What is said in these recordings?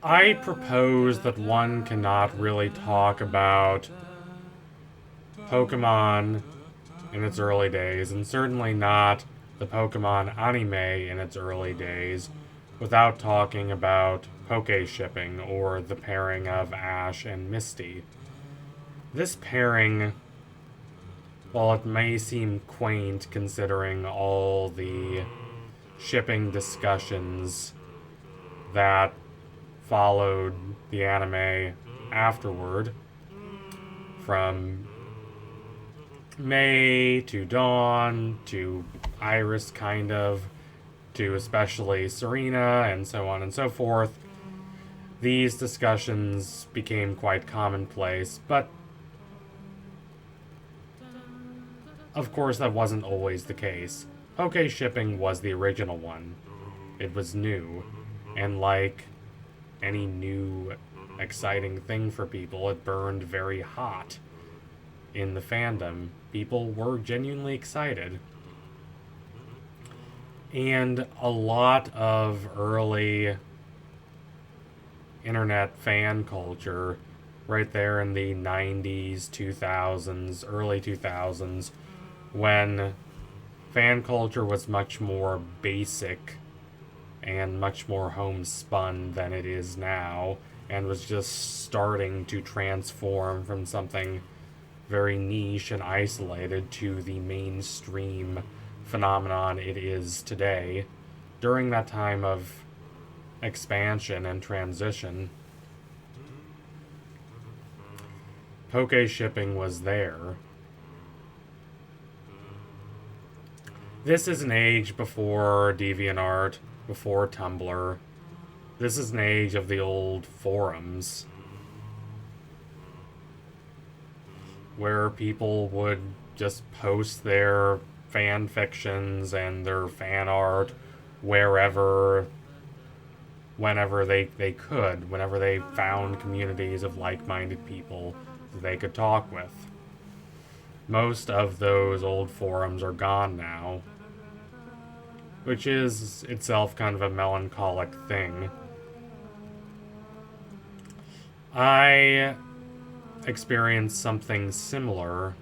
I propose that one cannot really talk about Pokemon in its early days, and certainly not the Pokemon anime in its early days, without talking about Pokeshipping, or the pairing of Ash and Misty. This pairing, while it may seem quaint considering all the shipping discussions that followed the anime afterward, from May to Dawn to Iris, kind of, to especially Serena, and so on and so forth. These discussions became quite commonplace, but of course that wasn't always the case. Pokeshipping was the original one. It was new, and like any new exciting thing for people, it burned very hot in the fandom. People were genuinely excited. And a lot of early internet fan culture, right there in the 90s, 2000s, early 2000s, when fan culture was much more basic and much more homespun than it is now, and was just starting to transform from something very niche and isolated to the mainstream phenomenon it is today. During that time of expansion and transition, Pokeshipping was there. This is an age before DeviantArt, before Tumblr. This is an age of the old forums, where people would just post their fan fictions and their fan art wherever, whenever they could, whenever they found communities of like minded people that they could talk with. Most of those old forums are gone now, which is itself kind of a melancholic thing. I experienced something similar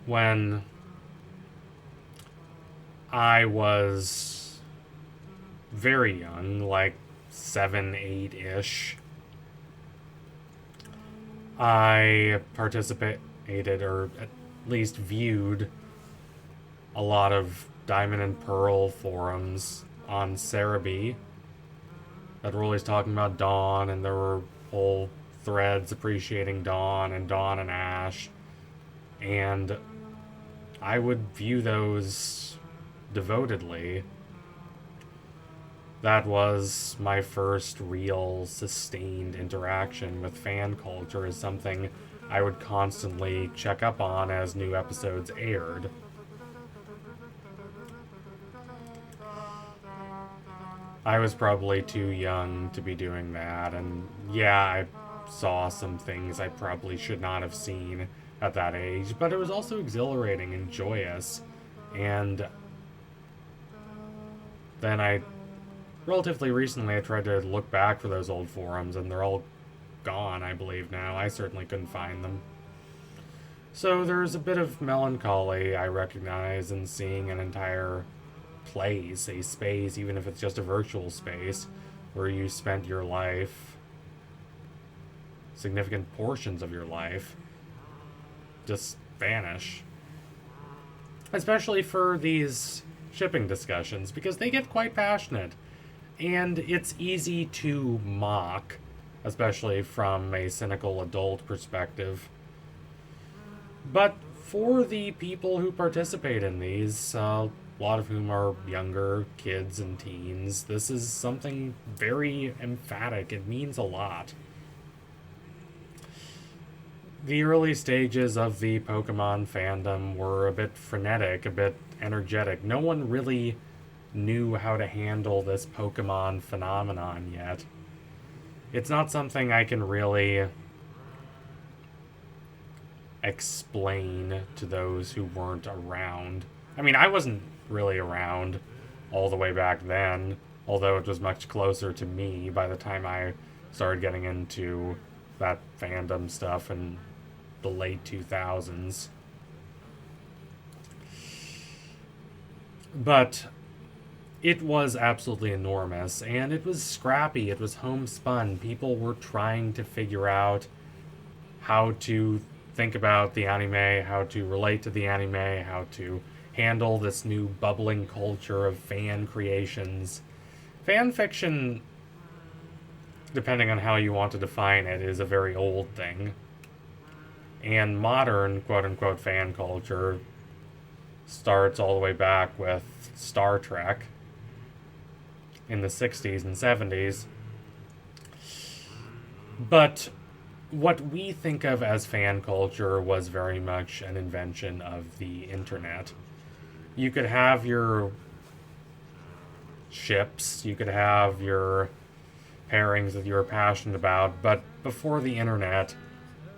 when I was very young, like 7, 8 ish. I participated, or at least viewed, a lot of Diamond and Pearl forums on Cerebi that were always talking about Dawn, and there were whole threads appreciating Dawn and Ash, and I would view those devotedly. That was my first real sustained interaction with fan culture, as something I would constantly check up on as new episodes aired. I was probably too young to be doing that, and yeah, I saw some things I probably should not have seen at that age, but it was also exhilarating and joyous. And then relatively recently, I tried to look back for those old forums, and they're all gone, I believe, now. I certainly couldn't find them. So there's a bit of melancholy I recognize in seeing an entire place, a space, even if it's just a virtual space, where you spent your life, significant portions of your life, just vanish. Especially for these shipping discussions, because they get quite passionate. And it's easy to mock, especially from a cynical adult perspective. But for the people who participate in these, a lot of whom are younger kids and teens, this is something very emphatic. It means a lot. The early stages of the Pokemon fandom were a bit frenetic, a bit energetic. No one really knew how to handle this Pokemon phenomenon yet. It's not something I can really explain to those who weren't around. I mean, I wasn't really around all the way back then. although it was much closer to me by the time I started getting into that fandom stuff in the late 2000s. But it was absolutely enormous, and it was scrappy, it was homespun. People were trying to figure out how to think about the anime, how to relate to the anime, how to handle this new bubbling culture of fan creations. Fan fiction, depending on how you want to define it, is a very old thing. And modern, quote unquote, fan culture starts all the way back with Star Trek in the 60s and 70s. But what we think of as fan culture was very much an invention of the internet. You could have your ships, you could have your pairings that you were passionate about, but before the internet,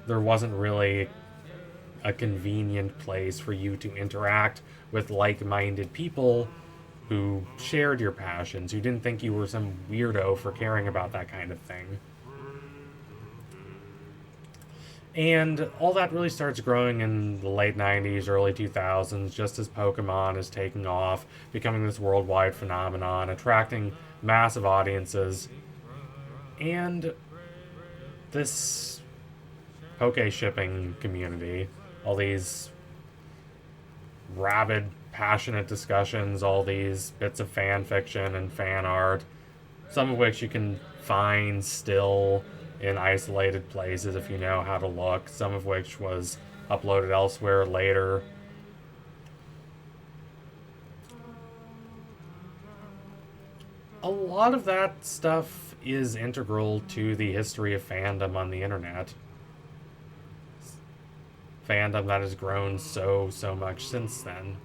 there wasn't really a convenient place for you to interact with like-minded people who shared your passions, who didn't think you were some weirdo for caring about that kind of thing. And all that really starts growing in the late 90s, early 2000s, just as Pokemon is taking off, becoming this worldwide phenomenon, attracting massive audiences. And this Pokeshipping community, all these rabid, passionate discussions, all these bits of fan fiction and fan art, some of which you can find still in isolated places if you know how to look, some of which was uploaded elsewhere later. A lot of that stuff is integral to the history of fandom on the internet. Fandom that has grown so much since then.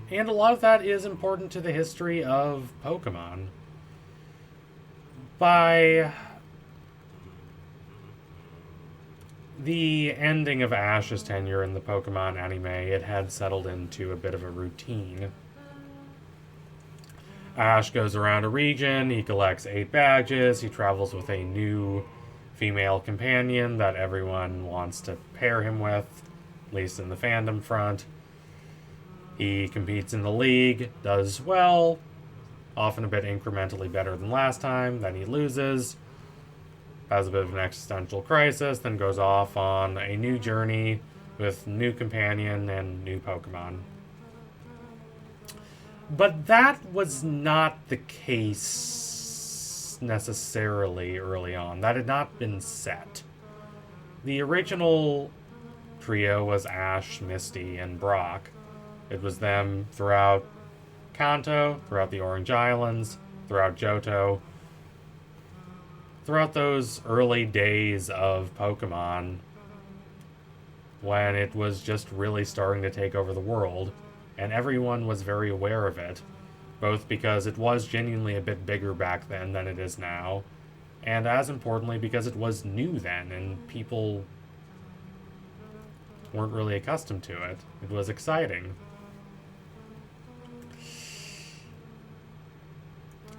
And a lot of that is important to the history of Pokemon. By the ending of Ash's tenure in the Pokemon anime, it had settled into a bit of a routine. Ash goes around a region, he collects 8 badges, he travels with a new female companion that everyone wants to pair him with, at least in the fandom front. He competes in the league, does well, often a bit incrementally better than last time, then he loses, has a bit of an existential crisis, then goes off on a new journey with new companion and new Pokemon. But that was not the case necessarily early on. That had not been set. The original trio was Ash, Misty, and Brock. It was them throughout Kanto, throughout the Orange Islands, throughout Johto, throughout those early days of Pokemon when it was just really starting to take over the world, and everyone was very aware of it, both because it was genuinely a bit bigger back then than it is now, and as importantly because it was new then and people weren't really accustomed to it. It was exciting.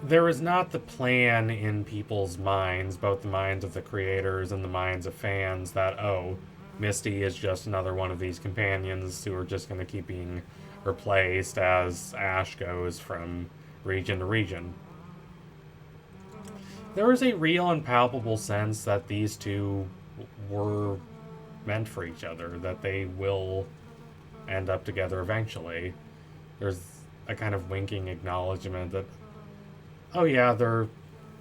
There is not the plan in people's minds, both the minds of the creators and the minds of fans, that, oh, Misty is just another one of these companions who are just going to keep being replaced as Ash goes from region to region. There is a real and palpable sense that these two were meant for each other, that they will end up together eventually. There's a kind of winking acknowledgement that, oh yeah, they're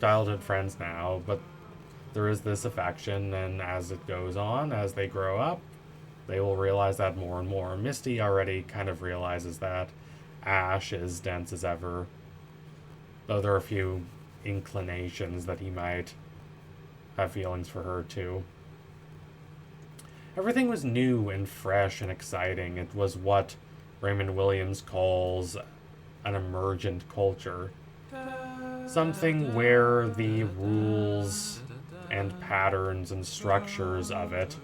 childhood friends now, but there is this affection, and as it goes on, as they grow up, they will realize that more and more. Misty already kind of realizes that. Ash is dense as ever, though there are a few inclinations that he might have feelings for her too. Everything was new and fresh and exciting. It was what Raymond Williams calls an emergent culture. Something where the rules and patterns and structures of it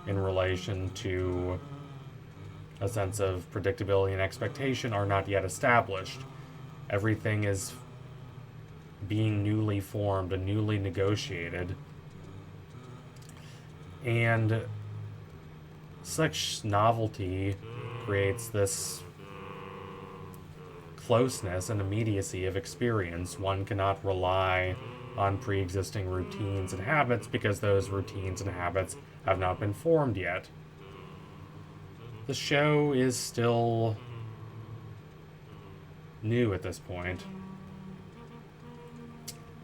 in relation to a sense of predictability and expectation are not yet established. Everything is being newly formed and newly negotiated. And such novelty creates this closeness and immediacy of experience. One cannot rely on pre-existing routines and habits because those routines and habits have not been formed yet. The show is still new at this point.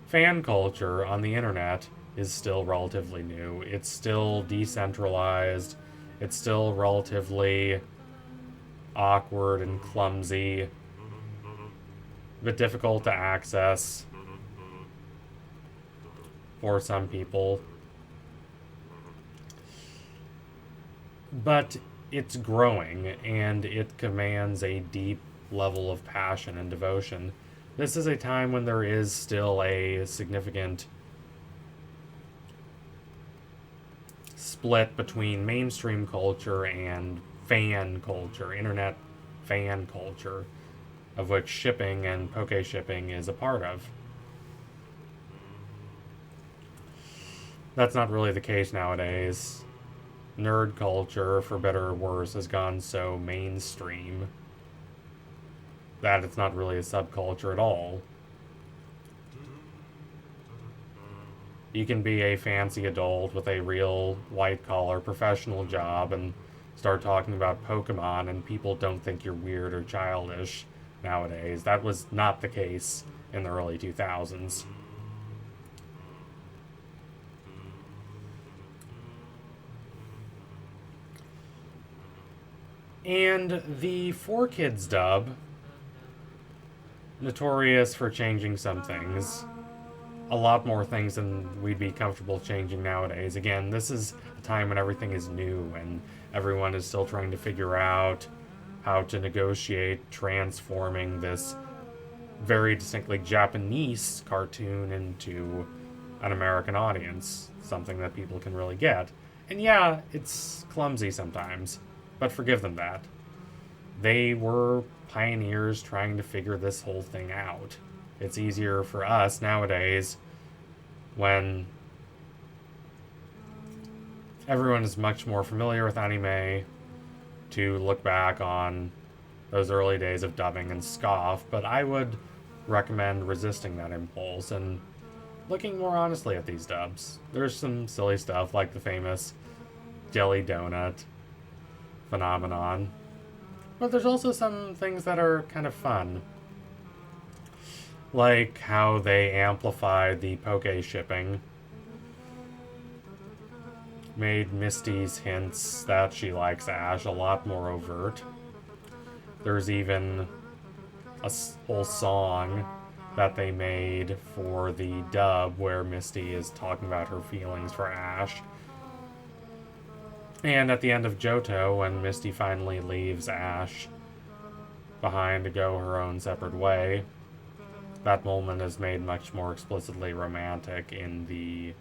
Fan culture on the internet is still relatively new. It's still decentralized. It's still relatively awkward and clumsy, a bit difficult to access for some people. But it's growing, and it commands a deep level of passion and devotion. This is a time when there is still a significant split between mainstream culture and fan culture, internet fan culture, of which shipping and Pokeshipping is a part of. That's not really the case nowadays. Nerd culture, for better or worse, has gone so mainstream that it's not really a subculture at all. You can be a fancy adult with a real white-collar professional job and start talking about Pokemon, and people don't think you're weird or childish nowadays. That was not the case in the early 2000s. And the 4Kids dub, notorious for changing some things. A lot more things than we'd be comfortable changing nowadays. Again, this is a time when everything is new and everyone is still trying to figure out how to negotiate transforming this very distinctly Japanese cartoon into an American audience, something that people can really get. And yeah, it's clumsy sometimes, but forgive them that. They were pioneers trying to figure this whole thing out. It's easier for us nowadays when everyone is much more familiar with anime to look back on those early days of dubbing and scoff, but I would recommend resisting that impulse and looking more honestly at these dubs. There's some silly stuff like the famous jelly donut phenomenon, but there's also some things that are kind of fun. Like how they amplified the Pokeshipping, made Misty's hints that she likes Ash a lot more overt. There's even a whole song that they made for the dub where Misty is talking about her feelings for Ash. And at the end of Johto, when Misty finally leaves Ash behind to go her own separate way, that moment is made much more explicitly romantic in the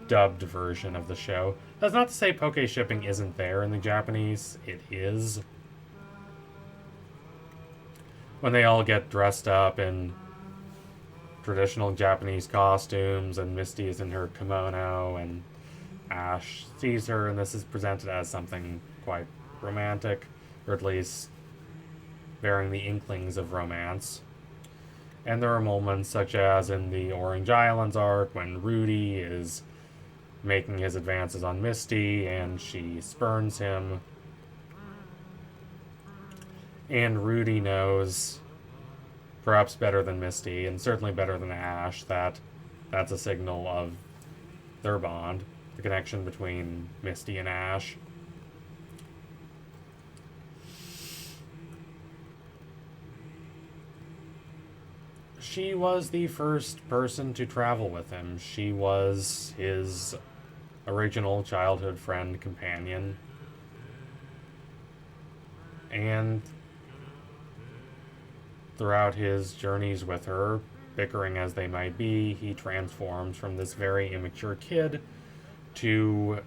dubbed version of the show. That's not to say Pokeshipping isn't there in the Japanese. It is. When they all get dressed up in traditional Japanese costumes and Misty is in her kimono and Ash sees her, and this is presented as something quite romantic, or at least bearing the inklings of romance. And there are moments such as in the Orange Islands arc when Rudy is making his advances on Misty and she spurns him. And Rudy knows, perhaps better than Misty, and certainly better than Ash, that that's a signal of their bond, the connection between Misty and Ash. She was the first person to travel with him. She was his original childhood friend, companion. And throughout his journeys with her, bickering as they might be, he transforms from this very immature kid to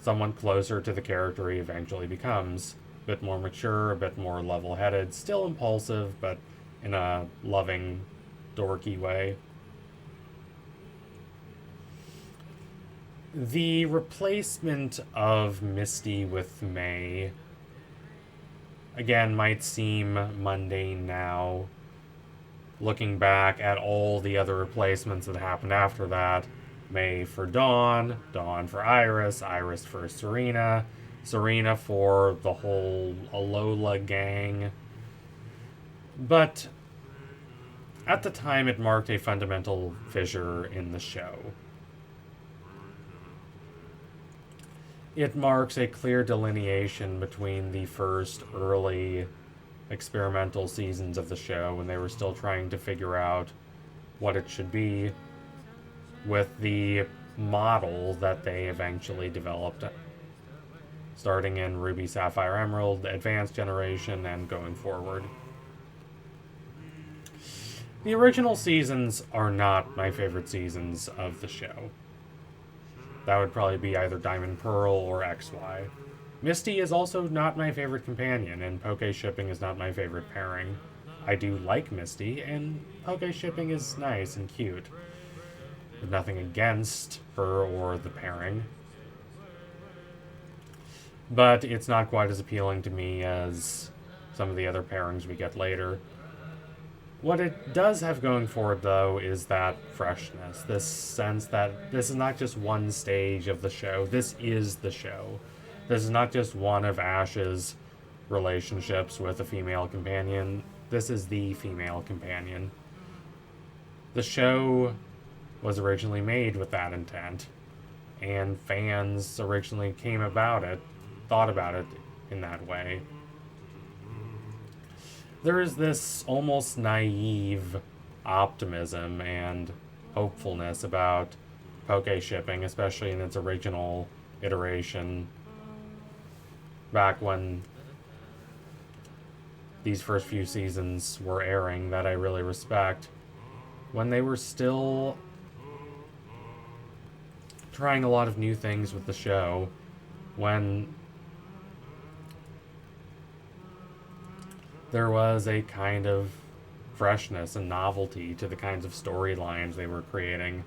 someone closer to the character he eventually becomes. A bit more mature, a bit more level-headed, still impulsive, but in a loving, dorky way. The replacement of Misty with May, again, might seem mundane now, looking back at all the other replacements that happened after that. May for Dawn, Dawn for Iris, Iris for Serena, Serena for the whole Alola gang. But at the time, it marked a fundamental fissure in the show. It marks a clear delineation between the first early experimental seasons of the show, when they were still trying to figure out what it should be, with the model that they eventually developed, starting in Ruby, Sapphire, Emerald, Advanced Generation, and going forward. The original seasons are not my favorite seasons of the show. That would probably be either Diamond Pearl or XY. Misty is also not my favorite companion, and Pokeshipping is not my favorite pairing. I do like Misty, and Pokeshipping is nice and cute. With nothing against her or the pairing. But it's not quite as appealing to me as some of the other pairings we get later. What it does have going for it, though, is that freshness. This sense that this is not just one stage of the show. This is the show. This is not just one of Ash's relationships with a female companion. This is the female companion. The show was originally made with that intent, and fans originally came about it, thought about it in that way. There is this almost naive optimism and hopefulness about Pokeshipping, especially in its original iteration, back when these first few seasons were airing, that I really respect, when they were still trying a lot of new things with the show, when there was a kind of freshness and novelty to the kinds of storylines they were creating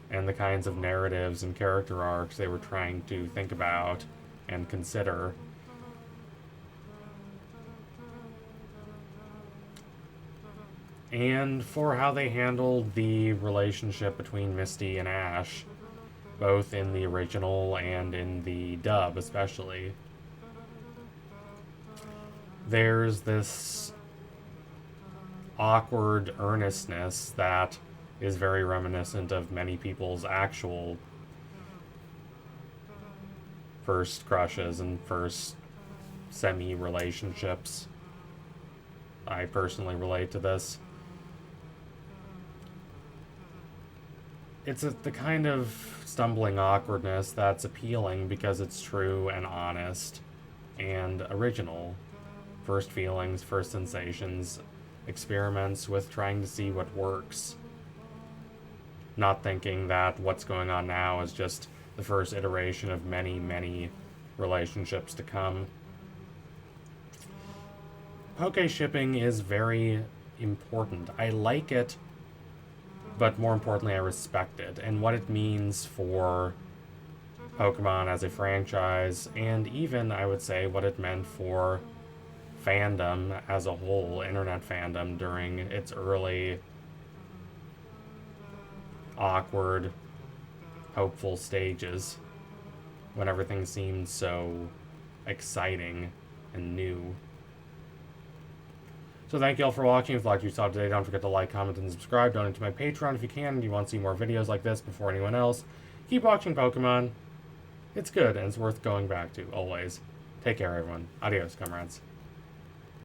and the kinds of narratives and character arcs they were trying to think about and consider. And for how they handled the relationship between Misty and Ash, both in the original and in the dub especially. There's this awkward earnestness that is very reminiscent of many people's actual first crushes and first semi-relationships. I personally relate to this. It's the kind of stumbling awkwardness that's appealing because it's true and honest and original. First feelings, first sensations, experiments with trying to see what works. Not thinking that what's going on now is just the first iteration of many, many relationships to come. Pokeshipping is very important. I like it, but more importantly, I respect it and what it means for Pokemon as a franchise, and even, I would say, what it meant for fandom as a whole, internet fandom, during its early, awkward, hopeful stages, when everything seemed so exciting and new. So thank you all for watching. If you liked what you saw today, don't forget to like, comment, and subscribe. Donate to my Patreon if you can, and you want to see more videos like this before anyone else. Keep watching Pokemon. It's good, and it's worth going back to, always. Take care, everyone. Adios, comrades.